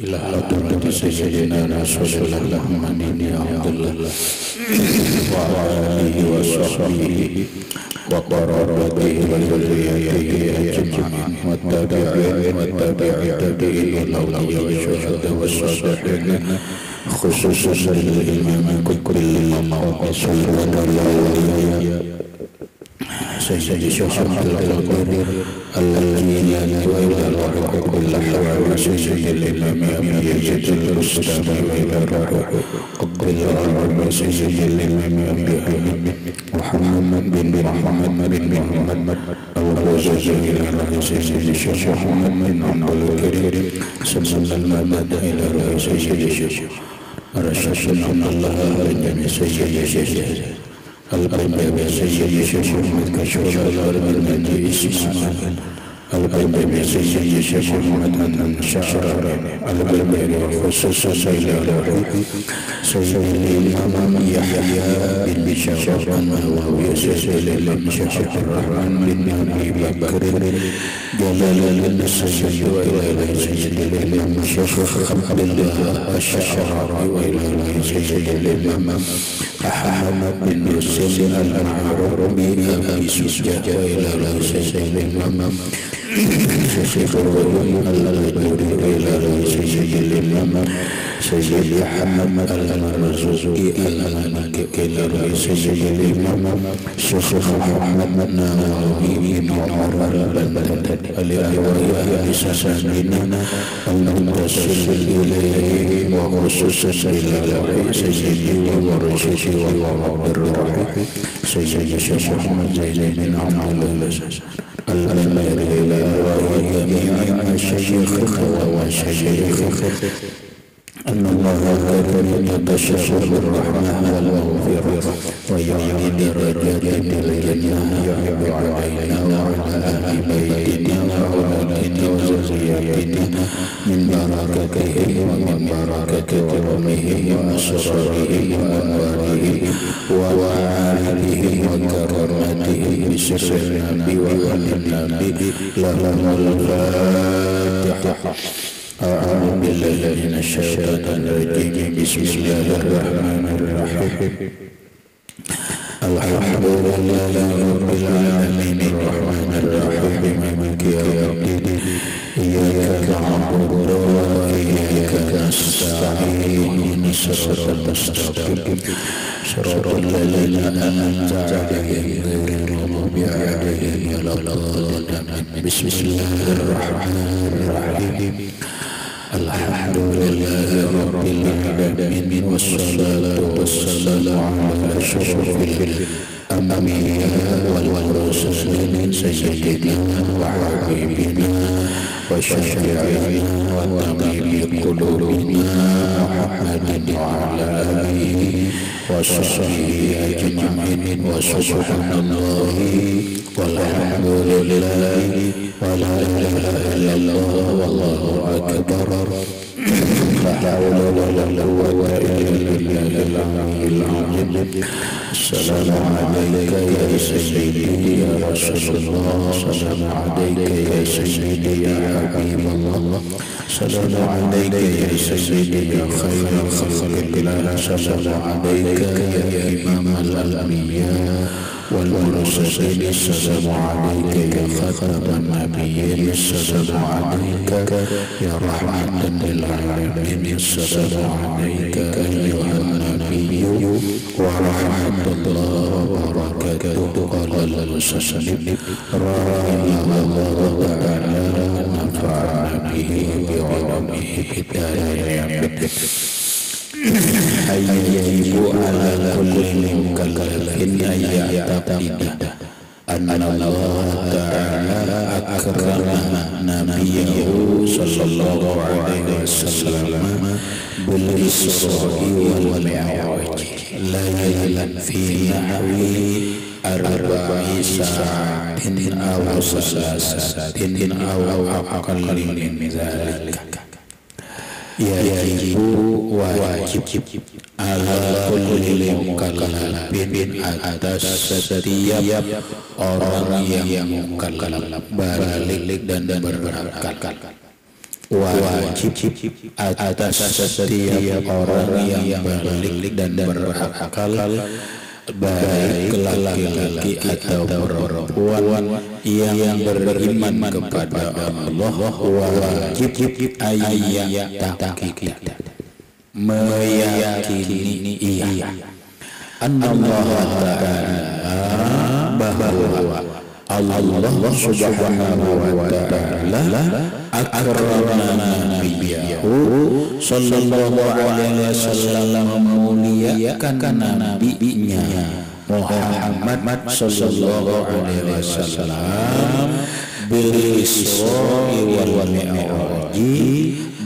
إلى حضرة سيدنا رسول الله محمد عبد الله وعلى آله وصحبه وقرابته وذريته أجمعين والتابعين إلى الأولياء والشهداء والصالحين خصوصا الإمام كل المقام صلى الله عليه سيد شيخ القدير الذي يدعو إلى الروح كل حوال سيد الإمام أبي يزيد البستاني وإلى الروح قبل الروح سيد الإمام أبي محمد بن محمد الغزالي إلى الروح سيد الشيخ محمد بن عبد الكريم سلم المدد إلى الروح سيد الشيخ رشد الله بن سيد الشيخ القلب سيد الشيخ محمد كشف القلب إسماعيل القلب سيد الشيخ محمد شعر القلب خصوصا إلى الروح سيد الإمام يحيى بن بشار النووي سيد الإمام شيخ الرحمن بن أبي بكر جلال السيد وإلى سيد الإمام شيخ عبد الله الشعراوي وإلى سيد الإمام أحمد بن يوسف المعروف بأبي سجاد وإلى سيد الإمام شيخ الرجل البدري وإلى سيد الإمام سيد محمد المرزوقي المالكي إلى سيد الإمام شيخ محمد ناوي بن عمر البندري الأهوائي سسانينا المتصل إليه وخصوصا إلى سيد ورشيد وعبد الرحيم سيد الشيخ محمد زين بن عبد الله الأمير إلى جميع مشايخ ومشايخ أن الله كريم يتشرف بالرحمة والمغفرة ويعلي درجات الجنة يحب علينا وعلى أهل بيتنا وأولادنا وذرياتنا من بركته ومن بركة كرمه وأسراره وأنواره وعاله وكرامته بسر النبي وأهل النبي لهم الفاتحة. أعوذ بالله من الشيطان الرجيم بسم الله الرحمن الرحيم الحمد لله رب العالمين الرحمن الرحيم مالك يوم الدين إياك نعبد وإياك نستعين صراط المستقيم صراط الذين أنعمت عليهم غير المغضوب عليهم ولا الضالين بسم الله الرحمن الرحيم الحمد لله رب العالمين والصلاة والسلام على أشرف الأنبياء والمرسلين سيدنا وحبيبنا وشفيعنا وطبيب قلوبنا محمد وعلى آله وصحبه أجمعين وسبحان الله والحمد لله ولا إله إلا الله والله أكبر لا حول ولا قوة إلا بالله العلي العظيم. السلام عليك يا سيدي يا رسول الله السلام عليك يا سيدي يا حبيب الله السلام عليك يا سيدي يا خير خلق الله السلام عليك يا إمام الأنبياء والمرسلين السلام عليك يا خاتم النبيين السلام عليك يا رحمة للعالمين السلام عليك أيها النبي ورحمة الله وبركاته. قال المسلم رحمه الله تعالى ونفعنا به بعلمه هداية يجب على كل مكلف أن يعتقد أن الله تعالى أكرم نبيه صلى الله عليه وسلم بالإسراء والمعراج ليلا في نحو 40 ساعة أو 3 أو أقل من ذلك. Yaitu wajib ala kulli mukallafin atas setiap orang yang mukallaf balik dan berangkat wajib atas setiap orang yang balik dan berakal, baik laki-laki atau perempuan yang beriman kepada Allah, wajib ayat meyakini Allah Ta'ala bahwa Allah Subhanahu wa Ta'ala akrama nabiyahu sallallahu alaihi wasallam, memuliakan nabinya Muhammad sallallahu alaihi wasallam bil Isra wal Mi'raj,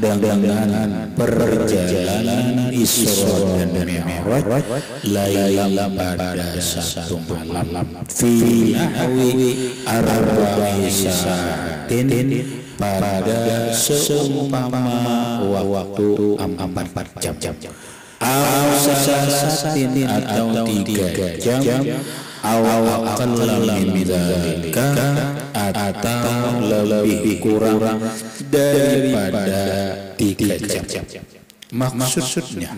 dengan perjalanan Isra dan Mi'raj lailam pada satu malam, fi nahwi arba'i sa'atin, pada seumpama waktu 4 jam, salasatin atau 3 jam, aqalla min dzalika atau lebih kurang daripada 3 jam. Maksudnya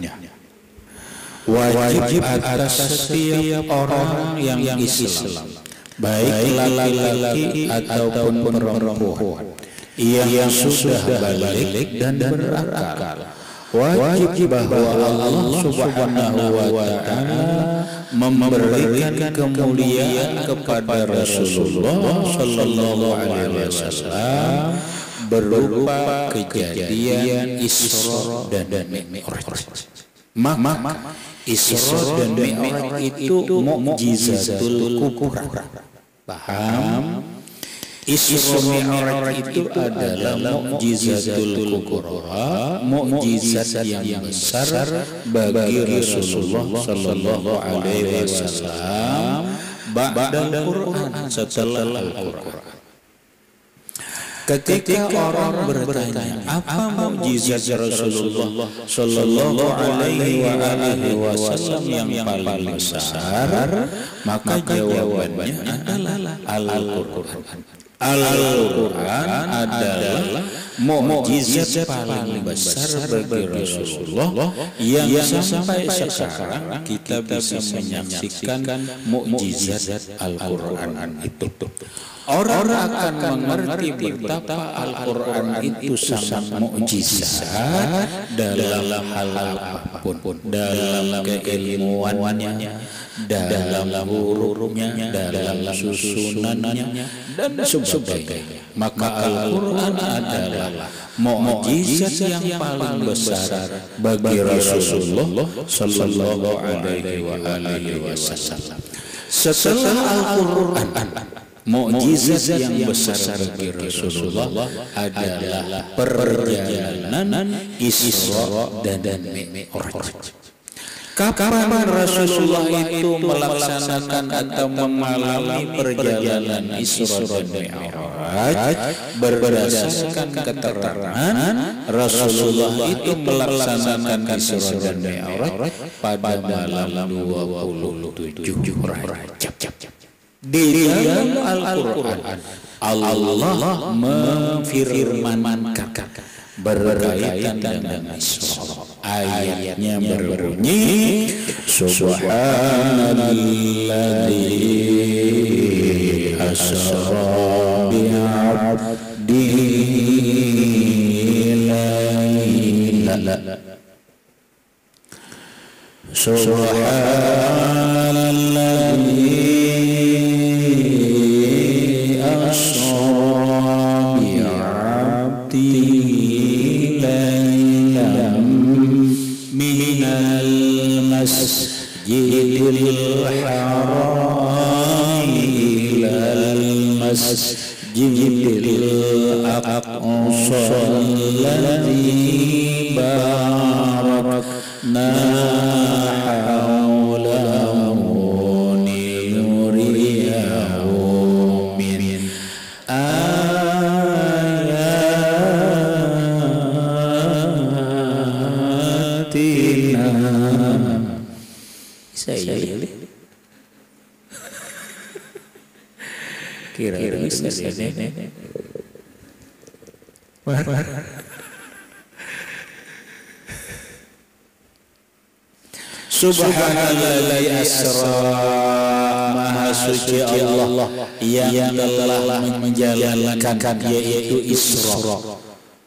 wajib atas setiap orang yang Islam, baik laki-laki ataupun perempuan yang sudah balik dan berakal, wajib bahwa Allah Subhanahu wa Ta'ala memberikan kemuliaan kepada Rasulullah sallallahu alaihi wasallam berupa kejadian Isra dan Mi'raj. Maka Isra dan Mi'raj itu mukjizatul kubra. Paham? Isra Mi'raj itu adalah mukjizatul kubra, mukjizat yang besar bagi Rasulullah sallallahu alaihi wasallam ba'dal Quran, setelah Al-Quran. Ketika orang bertanya apa mukjizat Rasulullah sallallahu alaihi wasallam yang paling besar, maka jawabannya adalah Al-Quran. Al-Quran adalah mukjizat paling besar bagi Rasulullah yang sampai sekarang kita bisa menyaksikan mukjizat Al-Quran itu. Orang akan mengerti betapa Al-Quran itu sangat mukjizat dalam hal apapun, dalam keilmuannya, dalam hurufnya, dalam susunannya, dan sebagainya. Maka Al-Quran adalah mukjizat yang paling besar bagi Rasulullah sallallahu alaihi wasallam. Setelah Al-Quran, mukjizat yang besar bagi Rasulullah adalah perjalanan Isra dan Mi'raj. Kapan Rasulullah itu melaksanakan atau mengalami perjalanan Isra dan Mi'raj? Berdasarkan keterangan, Rasulullah itu melaksanakan Isra dan Mi'raj pada malam 27 Rajab. Di dalam Al-Quran Allah memfirmankan berkaitan dengan Isra. Ayatnya berbunyi, Subhanalladzi asra bi'abdihi laylan, Subhanalladzi Masjidil Haram ilal Masjidil Aqsa alladzi barakna hawlahu linuriyahu min ayatina. Saya kira bisa Subhanalladzi asra, maha suci Allah yang telah menjalankan, yaitu Isra.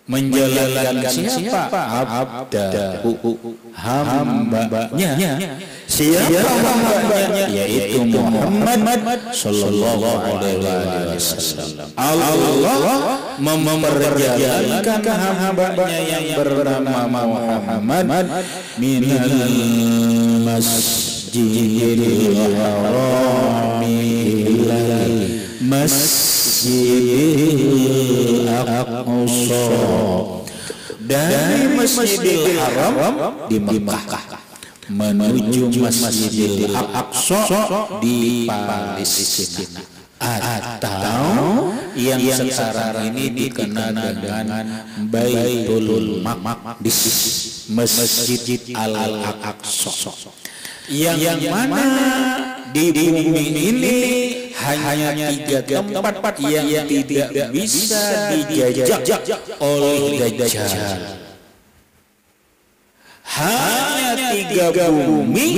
Menjalankan siapa? Abdahu, hambanya. Siapa hambanya? Yaitu Muhammad sallallahu alaihi wasallam. Allah memperjalankan hambanya yang bernama Muhammad minal masjidil haram ilal Masjidil Aqsa, dari Masjidil Haram di Mekah menuju Masjidil Aqsa di Palestina, atau yang sekarang ini dikenal dengan Baitul Maqdis, Masjid Al-Aqsa, yang mana di bumi ini hanya 3 tempat yang tidak bisa dijajah oleh Dajjal. Hanya 3 bumi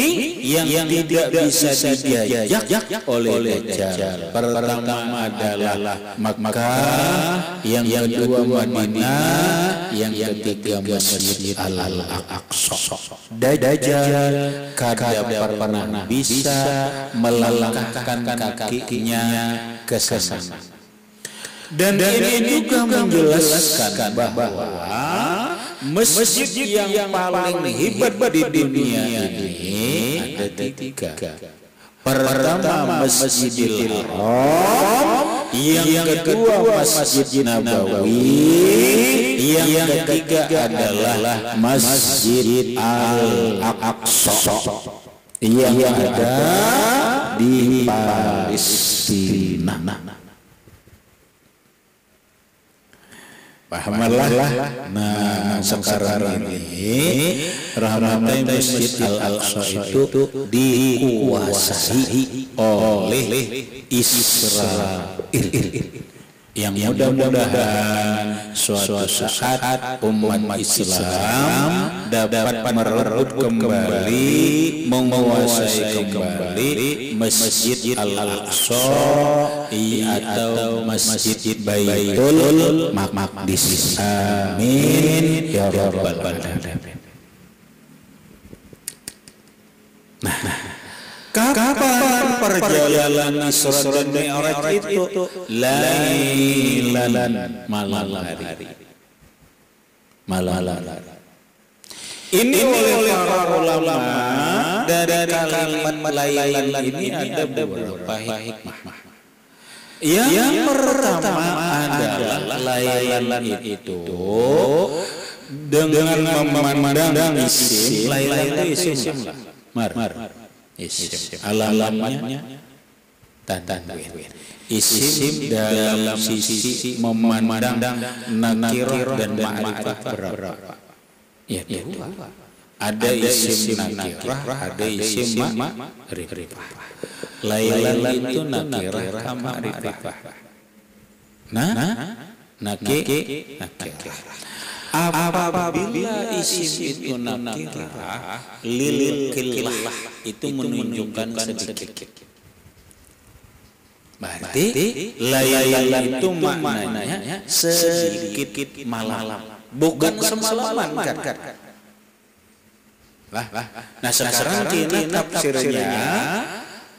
yang tidak bisa dijajah oleh Dajjal. Pertama adalah Makkah, yang kedua Madinah, yang ketiga Masjid Al-Aqsa. Dajjal kada pernah bisa melangkahkan kakinya ke sana. Dan ini juga menjelaskan bahwa masjid yang paling hebat di dunia ini ada 3. Pertama Masjidil Haram, yang kedua Masjid Nabawi, yang ketiga adalah Masjid Al-Aqsa yang ada di Palestina. Pahamlah. Nah, sekarang ini rahmatai Masjid Al-Aqsa itu dikuasai oleh Israel. Yang mudah-mudahan suatu saat umat Islam dapat merebut kembali, menguasai kembali Masjid Al-Aqsa atau Masjid Baitul Maqdis. Amin ya rabbal alamin. Nah, kapan perjalanan Isra dan Mi'raj itu? Lailan, malam hari. Ini oleh para ulama, dari kalimat lailan ini ada beberapa hikmah. Yang pertama adalah lailan itu dengan memandang isim. Lailan itu isim lah. Isim alamnya tanwin. Isim dalam sisi memandang nakirah dan ma'rifah berapa? Ya, 2. Ada isim nakirah, ada isim ma'rifah. Lailan itu nakirah sama ma'rifah. Nah, nakirah. Apabila isim itu nakirah lil qillah, itu menunjukkan sedikit. Berarti lailan itu maknanya sedikit malam, bukan semalaman kan? Nah, sekarang kita tafsirnya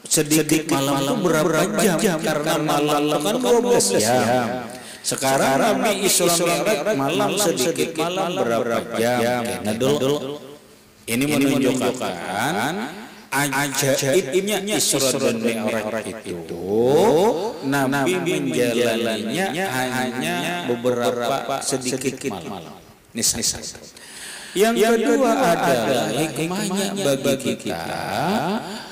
sedikit malam itu berapa jam? Karena malam itu kan 12 jam. Sekarang Nabi Isra Mi'raj malam sedikit malam berapa jam? Nah dulu ini menunjukkan ajaibnya Isra dan Mi'raj itu. Nabi menjalaninya hanya beberapa sedikit malam. Yang kedua adalah hikmahnya bagi kita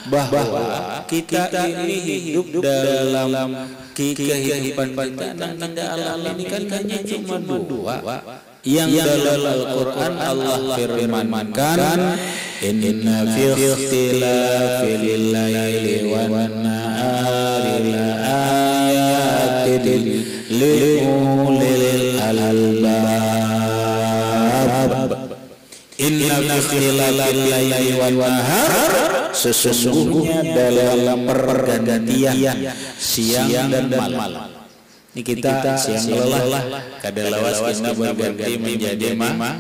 bahwa kita ini hidup dalam kehidupan kita dan alam ini kan hanya cuma 2. Yang dalam Al-Quran Allah firmankan, inna fi ikhtilafil laili wan nahari la ayatin li ulil albab. Inna ikhtilafil laili wan nahar, sesungguhnya dalam pergantian siang dan malam. Ini kita siang lelah kada lawas kita berganti menjadi malam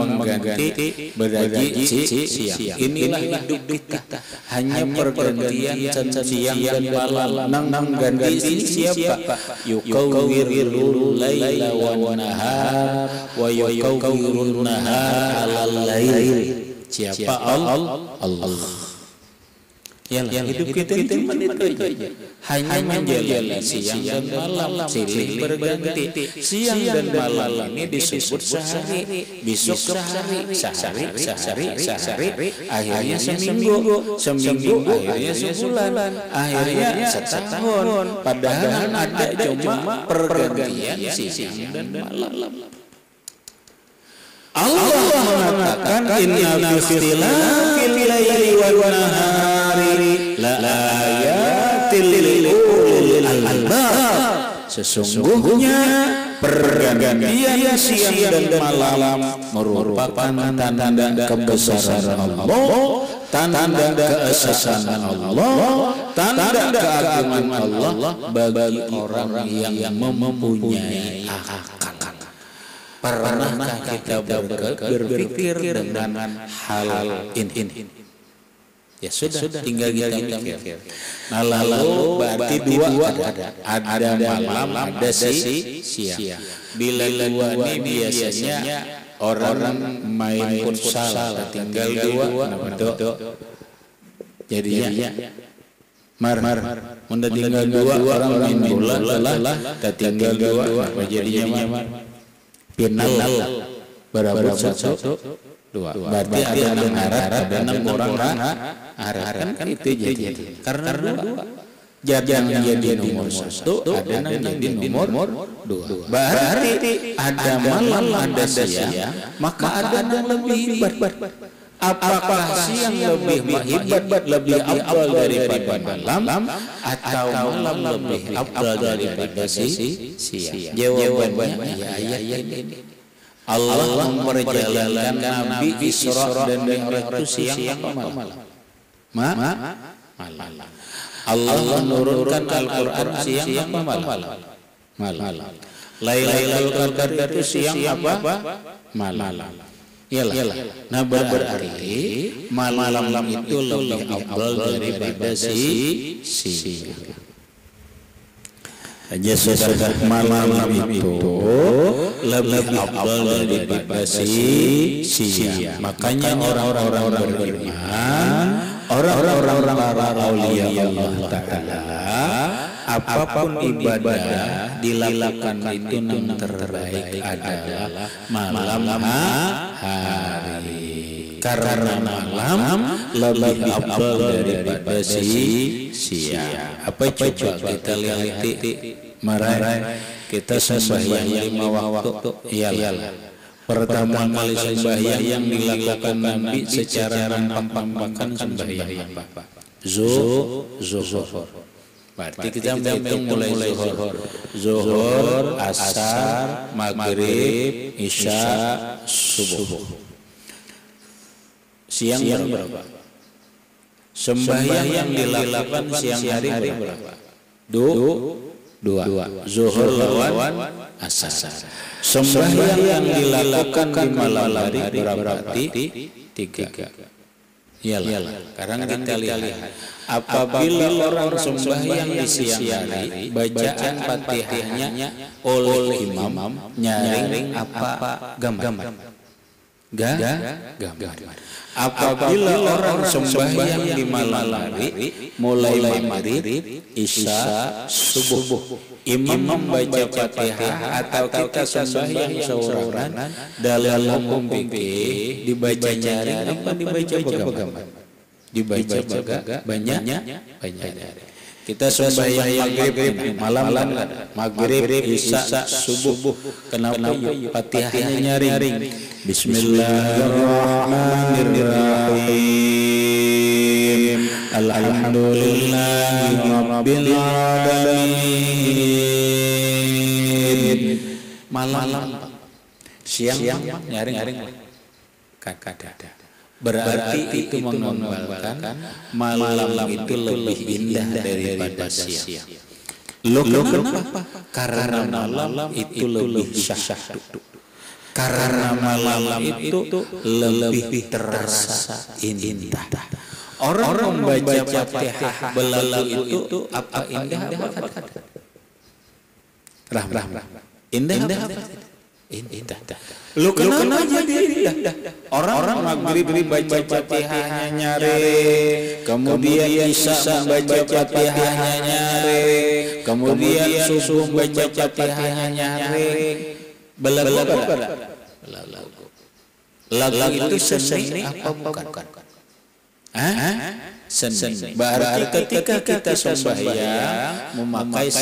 mengganti berganti siang. Inilah hidup kita, hanya pergantian siang dan malam. Nang ganti ini siapa? Yukawwirul laila wan nahar wa yukawwirun nahar alal lail. Siapa? Allah. Yalah, hidup kita itu menit aja, hanya menjalani siang dan malam silih berganti. Siang dan malam ini disebut sehari, besok sehari, akhirnya seminggu, akhirnya sebulan, akhirnya setahun. Padahal ada cuma pergantian siang dan malam. Allah mengatakan inna fi ikhtilafil laili wan nahari la ayatil lil ulil albab. Sesungguhnya pergantian siang dan malam merupakan tanda kebesaran Allah, tanda keesaan Allah, tanda keagungan Allah bagi orang yang mempunyai akal. Pernahkah kita berpikir dengan hal ini? Ya sudah, tinggal kita pikir. Nah lalu berarti dua ada malam, ada siang. Bila dua ini biasanya orang main futsal, tinggal dua, betul. Jadinya Munda tinggal dua orang main bola, tinggal dua, jadinya final berapa satu dua. Berarti ada enam orang arah kan itu jadi karena dua jangan jadi nomor satu, ada yang jadi nomor dua. Berarti ada malam ada siang, maka ada yang lebih hebat. Apakah siang lebih hebat, lebih afdal daripada malam, atau malam lebih afdal daripada siang? Jawabannya ya ayat ini. Allah memperjalankan Nabi Isra dan Mi'raj itu siang atau malam? Allah menurunkan Al-Quran siang atau malam? Lailatul Qadar itu siang apa? Malam. Iyalah. Nah berarti malam itu lebih afdal daripada siang. Hanya sekedar malam itu lebih afdal daripada siang. Makanya orang-orang beriman, orang-orang para aulia Allah Ta'ala, apapun ibadah dilakukan itu yang terbaik adalah malam hari. Karena malam lebih afdal daripada siang. Apa coba kita lihat? Mari kita sembahyang 5 waktu. Iyalah. Pertama kali sembahyang yang dilakukan Nabi secara nampak-nampakan sembahyang apa? Zuhur. Berarti kita menghitung mulai zuhur, asar, maghrib, isya, subuh. Siang berapa? Sembahyang yang dilakukan siang hari berapa? Dua. Zuhur lawan asar. Sembahyang yang dilakukan di malam hari berarti 3. Iyalah. Sekarang kita lihat. Apabila orang sembahyang di siang hari, bacaan Fatihahnya oleh imam nyaring apa gambar. Apabila orang sembahyang di malam hari, mulai maghrib, isya, subuh, imam membaca Fatihah atau kita sembahyang seorang dalam umum dibaca nyaring apa dibaca bagaimana? Dibaca banyak. Kita sembahyang malam, maghrib, isya, subuh. Kenapa Fatihahnya nyaring? Bismillahirrahmanirrahim. Alhamdulillahirabbil alamin. Malam, siang nyaring. kada. Berarti itu menggambarkan malam itu lebih indah daripada siang. Loh kenapa? Karena malam itu lebih syahdu. Karena malam itu lebih terasa indah. Orang membaca Fatihah belalu itu apa indah apa? Rahmat. Indah apa? Indah. Lu kenapa jadi indah? Orang maghrib baca Fatihahnya nyaring, kemudian isya membaca Fatihahnya nyaring, kemudian subuh baca Fatihahnya nyaring. Belagu. Lagu itu seni apa bukan? Seni. Berarti ketika kita sembahyang memakai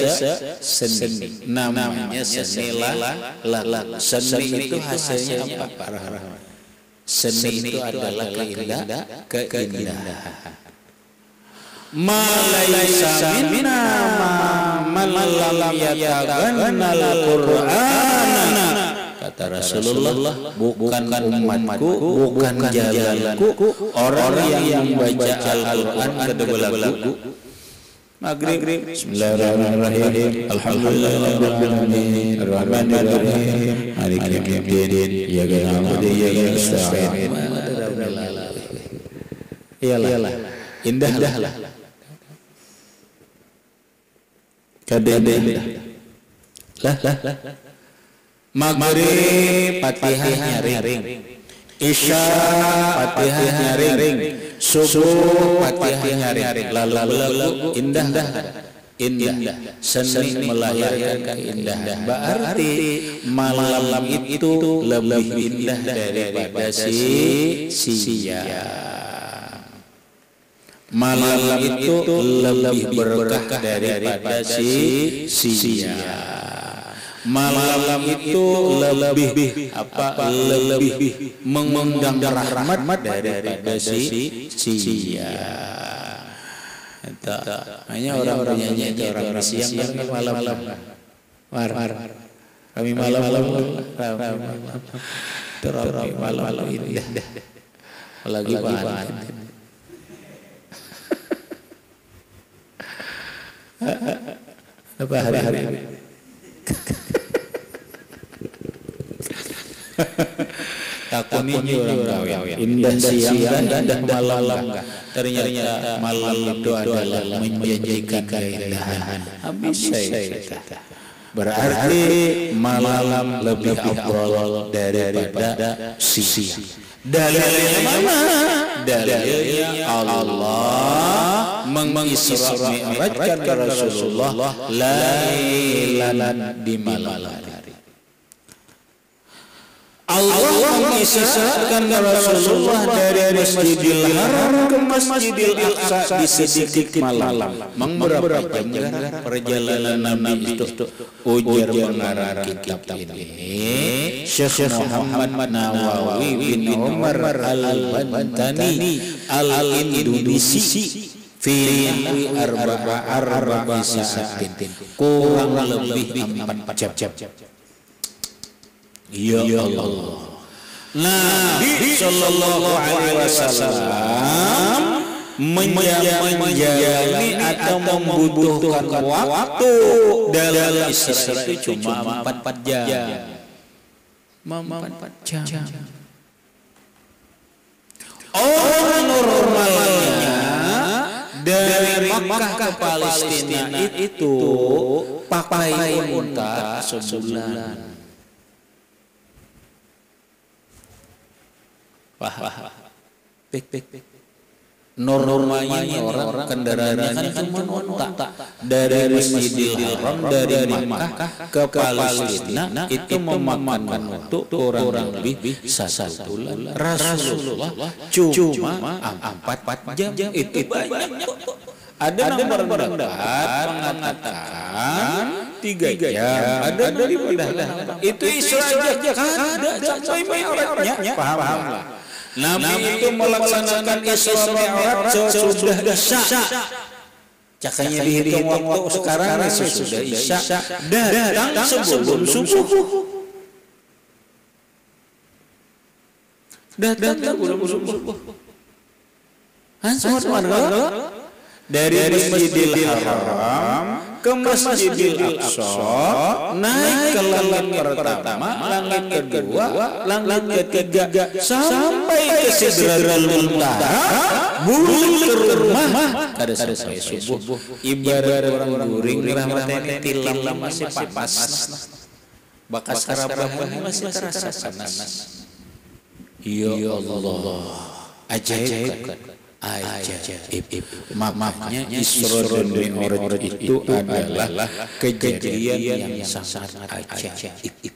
seni, namanya seni lagu. Seni itu hasilnya apa? Seni itu adalah keindahan. Malaysa minna man lam yataghannal Qur'ana. Kata Rasulullah, bukan umatku, bukan jalanku orang yang membaca Al-Quran kedua lagu. Maghrib. Bismillahirrahmanirrahim. Alhamdulillahirabbil alamin. Arrahmanir rahim. Maliki yaumiddin. Iyyaka na'budu wa iyyaka nasta'in. Iyalah. Indahlah. Kada indah. Lah. Maghrib Fatihahnya ring, Isya Fatihahnya ring, subuh Fatihahnya ring. Lalu indah. Seni melahirkan keindahan. Berarti malam itu lebih indah daripada siang. Malam itu lebih berkah daripada siang. Malam itu lebih mengundang rahmat daripada siang. Hanya orang bernyanyi itu orang siang dan malam. Kami malam terawih malam indah. Lagi bahan. Apa hari-hari? Takuni orang indah siang dan malam. Ternyata malam itu adalah menjanjikan keindahan. Habis saya. Berarti malam lebih afdal daripada siang. Dalilnya mana? Dalilnya Allah mengisra mi'rajkan Rasulullah lailan di malam hari. Allah mengisahkan Rasulullah dari Masjidil Haram ke Masjidil Aqsa di sedikit malam. Berapa jam perjalanan Nabi itu? Ujar pengarang kitab ini Syekh Muhammad Nawawi bin Umar Al-Bantani Al-Indonesi fi arba'a sa'atin, kurang lebih 4 jam. Ya Allah. Nabi sallallahu alaihi wasallam menjalani atau membutuhkan waktu dalam Isra itu cuma 4 jam. 4 jam. Orang normalnya dari Makkah ke Palestina itu pakai unta sebulan. Wah. Normalnya orang kendaraannya kan cuma unta. Dari Masjidil Haram dari Makkah ke Palestina itu memakan waktu kurang lebih 1 bulan. Rasulullah cuma 4 jam. Itu banyak. Ada nomor pendapat mengatakan 3 jam. Ada daripada itu Isra aja ada sampai Mi'rajnya. Pahamlah. Nabi itu melaksanakan Isra Mi'raj sesudah Isya. Cakanya dihitung waktu sekarang sesudah Isya, datang sebelum subuh. Datang belum subuh. Hancur warga dari Masjidil Haram ke Masjidil Aqsa, naik ke langit pertama, langit kedua, langit ketiga, sampai ke Sidratul Muntaha, bulu ke rumah. Kada selesai subuh, ibarat orang guring rahmatnya tilam masih papas, bakas karabah masih terasa panas. Ya Allah, ajaib. Ajaib. Maknanya Isra dan Mi'raj itu adalah kejadian yang sangat ajaib.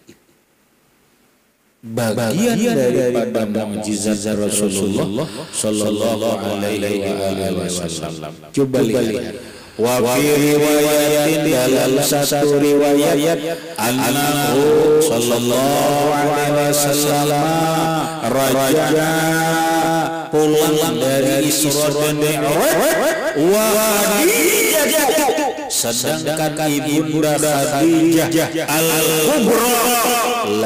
Bagian daripada mukjizat Rasulullah sallallahu alaihi wasallam. Coba lihat. Wa fi riwayatin, dalam satu riwayat, annahu sallallahu alaihi wasallam raja pulang dari Isra dan Mi'raj wa Khadijah, sedangkan ibunda Khadijah al-kubra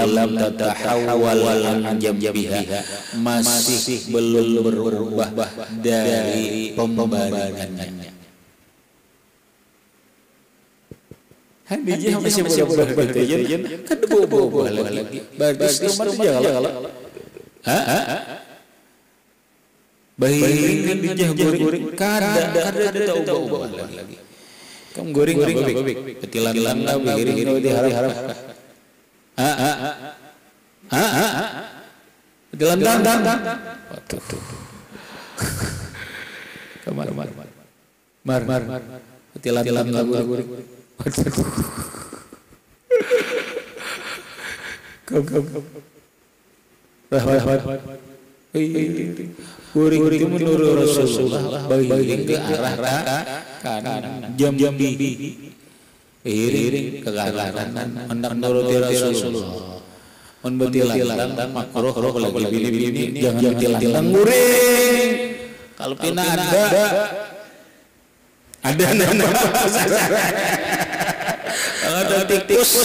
lam tatahawwal an jambiha, masih belum berubah dari pembaringannya. Khadijah masih berubah kan berubah lagi. Berarti umat jalan. Bahiring Khadijah goreng kada ubah lagi. Kamu goreng apa bik? Petilan bahiring itu diharap. Petilan dan. Waduh. Kamar. Mar. Petilan goreng. Rahmat. Kuring itu menurut Rasulullah bagian ke arah kanan, jam iring ke arah kanan. Menurut Rasulullah, membetilan makruh kalau lagi bini jangan betilan kuring. Kalau pina ada nama ada tikus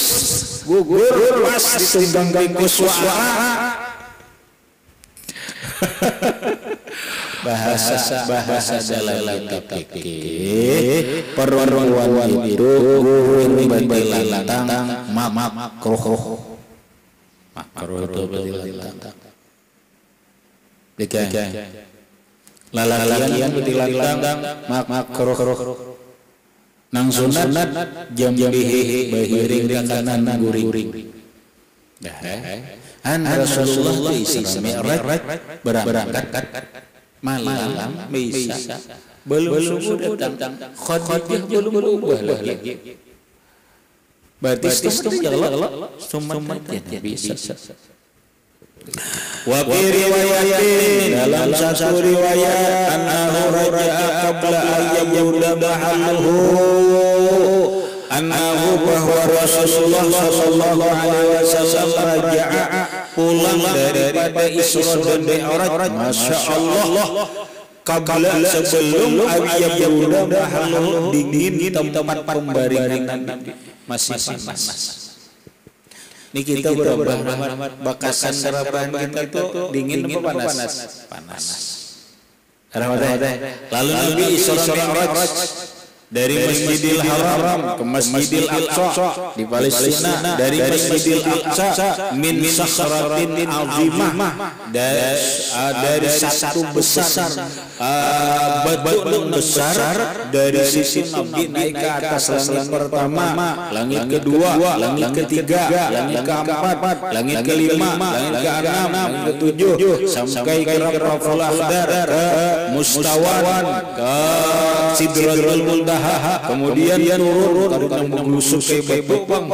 gugur pas ditunggang suara. bahasa dalam fikih perempuan itu guring betilan makruh itu betilan lalalian betilan makruh nang sunat jambihi bahiring kanan guring. Rasulullah di Isra Mi'raj berangkat malam bisa belum subuh datang, Khadijah belum berubah lagi. Berarti sumatnya bisa. Wa fi riwayatin, dalam satu riwayat, annahu raja'a qabla an yabda mahalluhu, annahu bahwa Rasulullah sallallahu alaihi wasallam raja'a pulang daripada Isra dan Mi'raj, masya Allah, qabla sebelum yabda mahalluhu, dingin tempat pembaringan masih panas. Ini kita berubah bakasan sarapan kita itu dingin apa panas? Panas. Lalu Nabi Isra Mi'raj dari Masjidil Haram ke Masjidil Aqsa di Palestina, dari Masjidil Aqsa min sakhratin azimah, dari satu besar batu besar dari sisi Nabi naik ke atas langit pertama, langit kedua, langit ketiga, langit keempat, langit kelima, langit keenam, langit ketujuh, sampai ke Raful Akhdar, ke Mustawan, ke Sidratul Muntaha. Kemudian turun karena menusuk ke Bepang,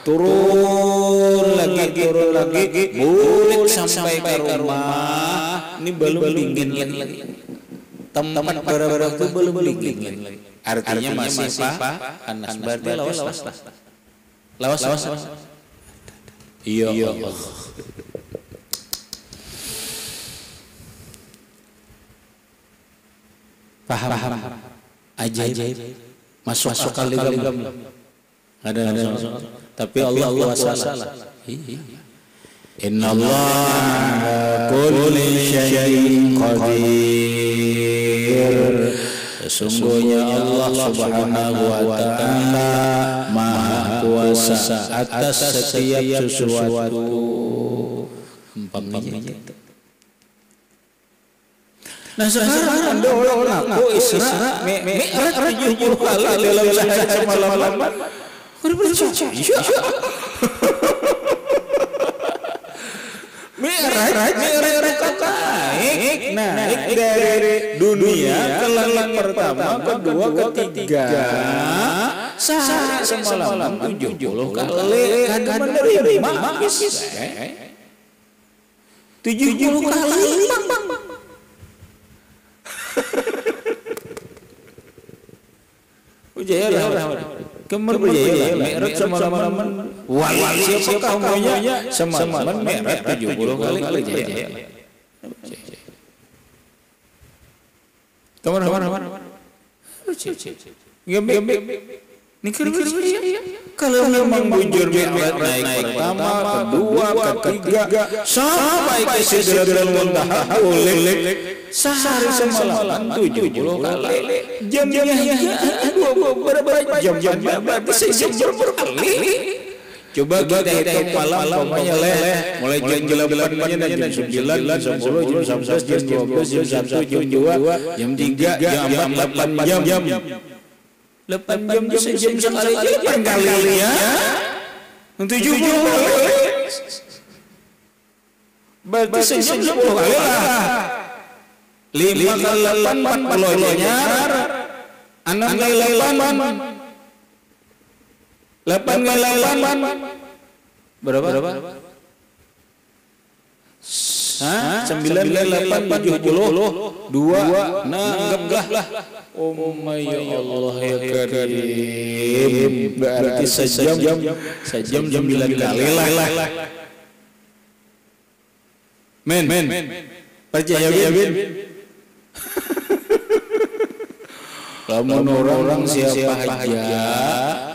turun lagi, bulik sampai ke rumah. Ini belum dingin lagi. Tempat berada itu belum dingin lagi. Artinya masih panas. Berarti lawas. Iya Allah. Paham. Ajaib. Masuk kali ada tapi Allah kuasa. Inna Allah kulli syai'in qadir. Sesungguhnya Allah Subhanahu wa taala Maha Kuasa atas setiap sesuatu. Nah sekarang ada orang ngaku Isra Mi'raj 70 kali dalam sehari semalam. Percaya? Mi'raj naik dari dunia ke langit pertama, kedua, ketiga. Sehari semalam 70 kali kan menerima 70 kali. Ujaya kemar berjaya Mi'raj semalam wali siapa maunya semalam Mi'raj 70 kali jaya. Kemar kalau memang bujur Mi'raj naik pertama, kedua, ketiga sampai ke Sidratul Muntaha boleh sehari semalam 70 kali. Jamnya berapa jam berarti sejam berkali. Coba kita hitung malam pokoknya mulai jam 8 dan jam 9, jam 10, jam 11, jam 12, jam 1, jam 2, jam 3, jam 4, 8 jam. 8 jam sejam sekali 8 kali ya. 70 kali. Berarti sejam 10 kali lah. 5 kali 8 40-nya. 6 kali 8 kali 8 berapa? 9 kali 8 70 2. Nah anggaplah ya Allah ya Karim, berarti sejam 9 kali lah. Men percaya bin? Lamun orang siapa aja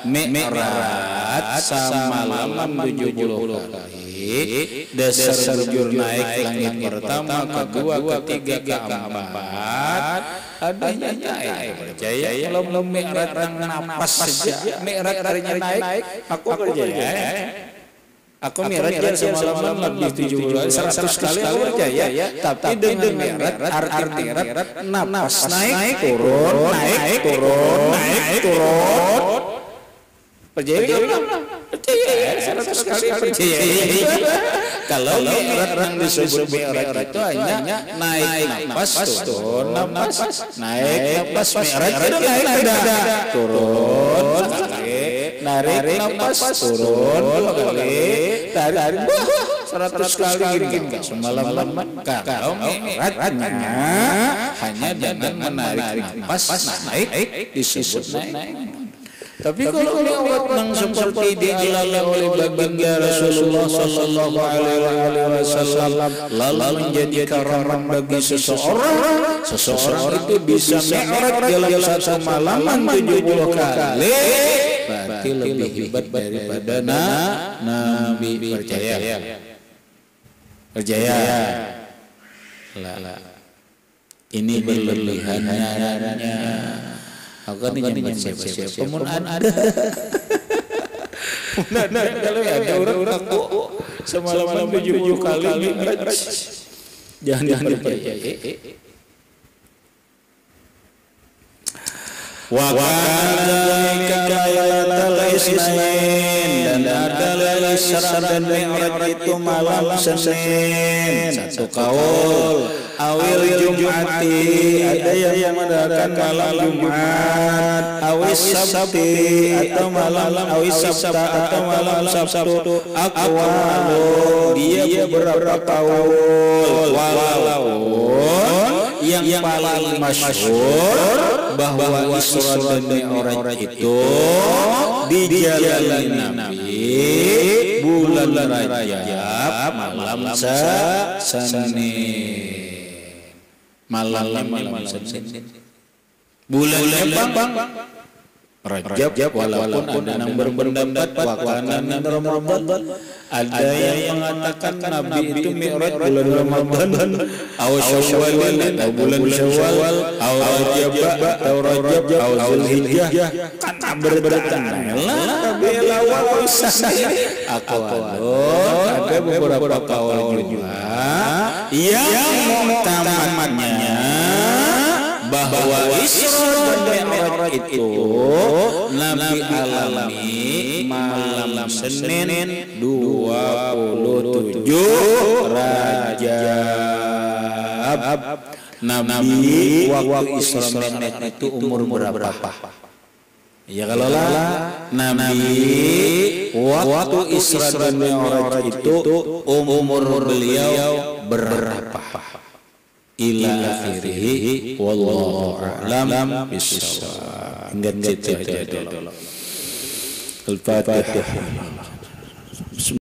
Mi'raj semalam 70 kali, dasar bujur naik langit pertama, kedua, ketiga, keempat, adanya naik. Percaya kalau Mi'raj napas saja, Mi'raj harinya naik, aku percaya. Aku Mi'raj semalam lebih 100 kali aku percaya, tapi dengan Mi'raj arti Mi'raj napas naik turun. Percaya percaya 100 kali percaya. Kalau Mi'raj yang disebut Mi'raj itu hanya naik napas turun napas naik napas. Mi'raj itu naik ada turun narik napas turun kali tarik 100 kali gini semalam. Kalau Mi'rajnya hanya dengan menarik napas naik disebut naik. Tapi kalau Mi'raj yang seperti dialami oleh baginda Rasulullah sallallahu alaihi wasallam lalu menjadi karamah bagi seseorang itu bisa Mi'raj dalam satu malam 70 kali, berarti lebih hebat daripada Nabi. Percaya lah. Ini berlebihannya. Aku kan nyampe siapa pun ada. Kalau ada orang aku semalam 70 kali Mi'raj, jangan percaya. Wa kana lailatul isnin, dan ada Isra dan Mi'raj itu malam Senin. Satu kaul awil Jum'ati, ada yang mengadakan malam Jumat, awis Sabti atau malam awis Sabta atau malam Sabtu. Aqwalu, dia beberapa kaul, walaupun yang paling masyhur bahwa Isra dan Mi'raj itu dijalani Nabi bulan Rajab malam Senin. Malam Senin. Bulannya bang Rajab, walaupun ada yang berpendapat wakana min Ramadan, ada yang mengatakan Nabi itu mi'raj bulan Ramadan, aw Syawal atau bulan Syawal, aw Rajab atau Zulhijjah, kan berbeda. Bela ada beberapa kaul juga yang muktamadnya bahwa Isra dan Mi'raj itu Nabi alami malam Senin 27 Rajab. Nabi waktu Isra Mi'raj itu umur berapa? Ya kalau Nabi waktu Isra dan Mi'raj itu umur beliau berapa? Ila akhirih wallahu a'lam bishawab. Hingga itu aja dulu. Al-Fatihah.